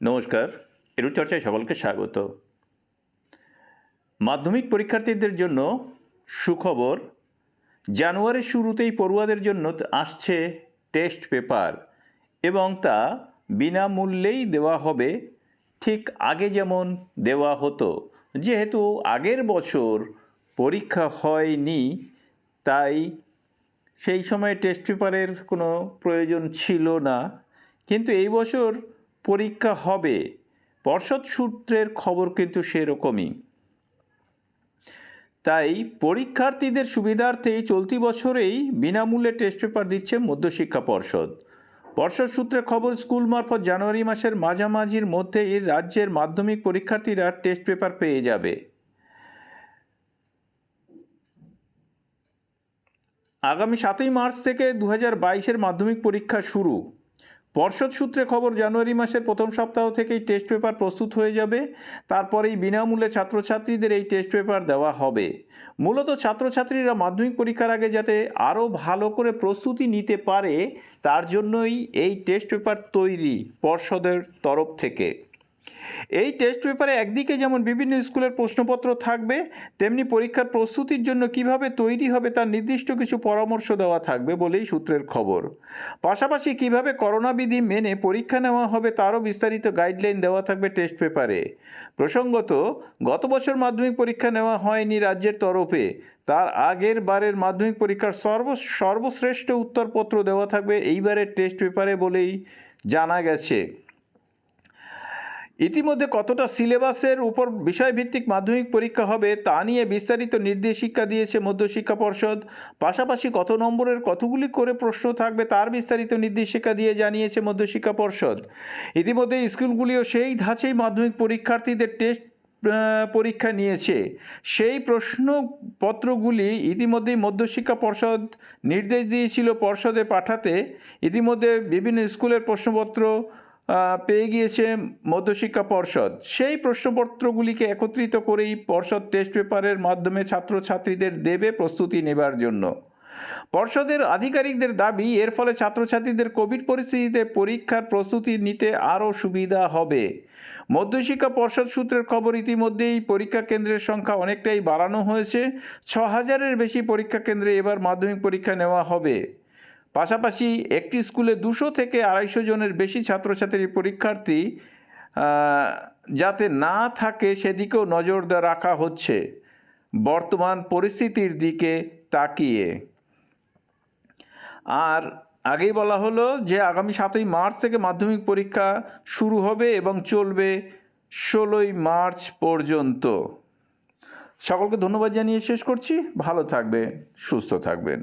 নমস্কার, এডুচার্চায় সকলকে স্বাগত। মাধ্যমিক পরীক্ষার্থীদের জন্য সুখবর। জানুয়ারির শুরুতেই পড়ুয়াদের জন্য আসছে টেস্ট পেপার এবং তা বিনামূল্যেই দেওয়া হবে, ঠিক আগে যেমন দেওয়া হতো। যেহেতু আগের বছর পরীক্ষা হয়নি, তাই সেই সময় টেস্ট পেপারের কোনো প্রয়োজন ছিল না, কিন্তু এই বছর পরীক্ষা হবে। পর্ষদ সূত্রের খবর কিন্তু সেরকমই। তাই পরীক্ষার্থীদের সুবিধার্থেই চলতি বছরেই বিনামূল্যে টেস্ট পেপার দিচ্ছে মধ্যশিক্ষা পর্ষদ। পর্ষদ সূত্রের খবর, স্কুল মারফত জানুয়ারি মাসের মাঝামাঝির মধ্যেই রাজ্যের মাধ্যমিক পরীক্ষার্থীরা টেস্ট পেপার পেয়ে যাবে। আগামী 7ই মার্চ থেকে 2022-এর মাধ্যমিক পরীক্ষা শুরু। পর্ষদ সূত্রে খবর, জানুয়ারি মাসের প্রথম সপ্তাহ থেকেই টেস্ট পেপার প্রস্তুত হয়ে যাবে। তারপরেই বিনামূল্যে ছাত্রছাত্রীদের এই টেস্ট পেপার দেওয়া হবে। মূলত ছাত্রছাত্রীরা মাধ্যমিক পরীক্ষার আগে যাতে আরও ভালো করে প্রস্তুতি নিতে পারে, তার জন্যই এই টেস্ট পেপার তৈরি পর্ষদের তরফ থেকে। এই টেস্ট পেপারে একদিকে যেমন বিভিন্ন স্কুলের প্রশ্নপত্র থাকবে, তেমনি পরীক্ষার প্রস্তুতির জন্য কিভাবে তৈরি হবে তার নির্দিষ্ট কিছু পরামর্শ দেওয়া থাকবে বলেই সূত্রের খবর। পাশাপাশি কিভাবে করোনা বিধি মেনে পরীক্ষা নেওয়া হবে তারও বিস্তারিত গাইডলাইন দেওয়া থাকবে টেস্ট পেপারে। প্রসঙ্গত, গত বছর মাধ্যমিক পরীক্ষা নেওয়া হয়নি রাজ্যের তরফে, তার আগের বারের মাধ্যমিক পরীক্ষার সর্বশ্রেষ্ঠ উত্তরপত্র দেওয়া থাকবে এইবারের টেস্ট পেপারে বলেই জানা গেছে। ইতিমধ্যে কতটা সিলেবাসের উপর বিষয়ভিত্তিক মাধ্যমিক পরীক্ষা হবে তা নিয়ে বিস্তারিত নির্দেশিকা দিয়েছে মধ্যশিক্ষা পর্ষদ। পাশাপাশি কত নম্বরের কতগুলি করে প্রশ্ন থাকবে তার বিস্তারিত নির্দেশিকা দিয়ে জানিয়েছে মধ্যশিক্ষা পর্ষদ। ইতিমধ্যে স্কুলগুলিও সেই ধাঁচেই মাধ্যমিক পরীক্ষার্থীদের টেস্ট পরীক্ষা নিয়েছে। সেই প্রশ্নপত্রগুলি ইতিমধ্যেই মধ্যশিক্ষা পর্ষদ নির্দেশ দিয়েছিল পর্ষদে পাঠাতে। ইতিমধ্যে বিভিন্ন স্কুলের প্রশ্নপত্র পেয়ে গিয়েছে মধ্যশিক্ষা পর্ষদ। সেই প্রশ্নপত্রগুলিকে একত্রিত করেই পর্ষদ টেস্ট পেপারের মাধ্যমে ছাত্রছাত্রীদের দেবে প্রস্তুতি নেবার জন্য। পর্ষদের আধিকারিকদের দাবি, এর ফলে ছাত্রছাত্রীদের কোভিড পরিস্থিতিতে পরীক্ষার প্রস্তুতি নিতে আরও সুবিধা হবে। মধ্যশিক্ষা পর্ষদ সূত্রের খবর, ইতিমধ্যেই পরীক্ষা কেন্দ্রের সংখ্যা অনেকটাই বাড়ানো হয়েছে। 6000-এর বেশি পরীক্ষা কেন্দ্রে এবার মাধ্যমিক পরীক্ষা নেওয়া হবে। পাশাপাশি একটি স্কুলে 200 থেকে 250 জনের বেশি ছাত্রছাত্রী পরীক্ষার্থী যাতে না থাকে সেদিকেও নজর রাখা হচ্ছে বর্তমান পরিস্থিতির দিকে তাকিয়ে। আর আগেই বলা হলো যে আগামী 7ই মার্চ থেকে মাধ্যমিক পরীক্ষা শুরু হবে এবং চলবে 16ই মার্চ পর্যন্ত। সকলকে ধন্যবাদ জানিয়ে শেষ করছি। ভালো থাকবেন, সুস্থ থাকবেন।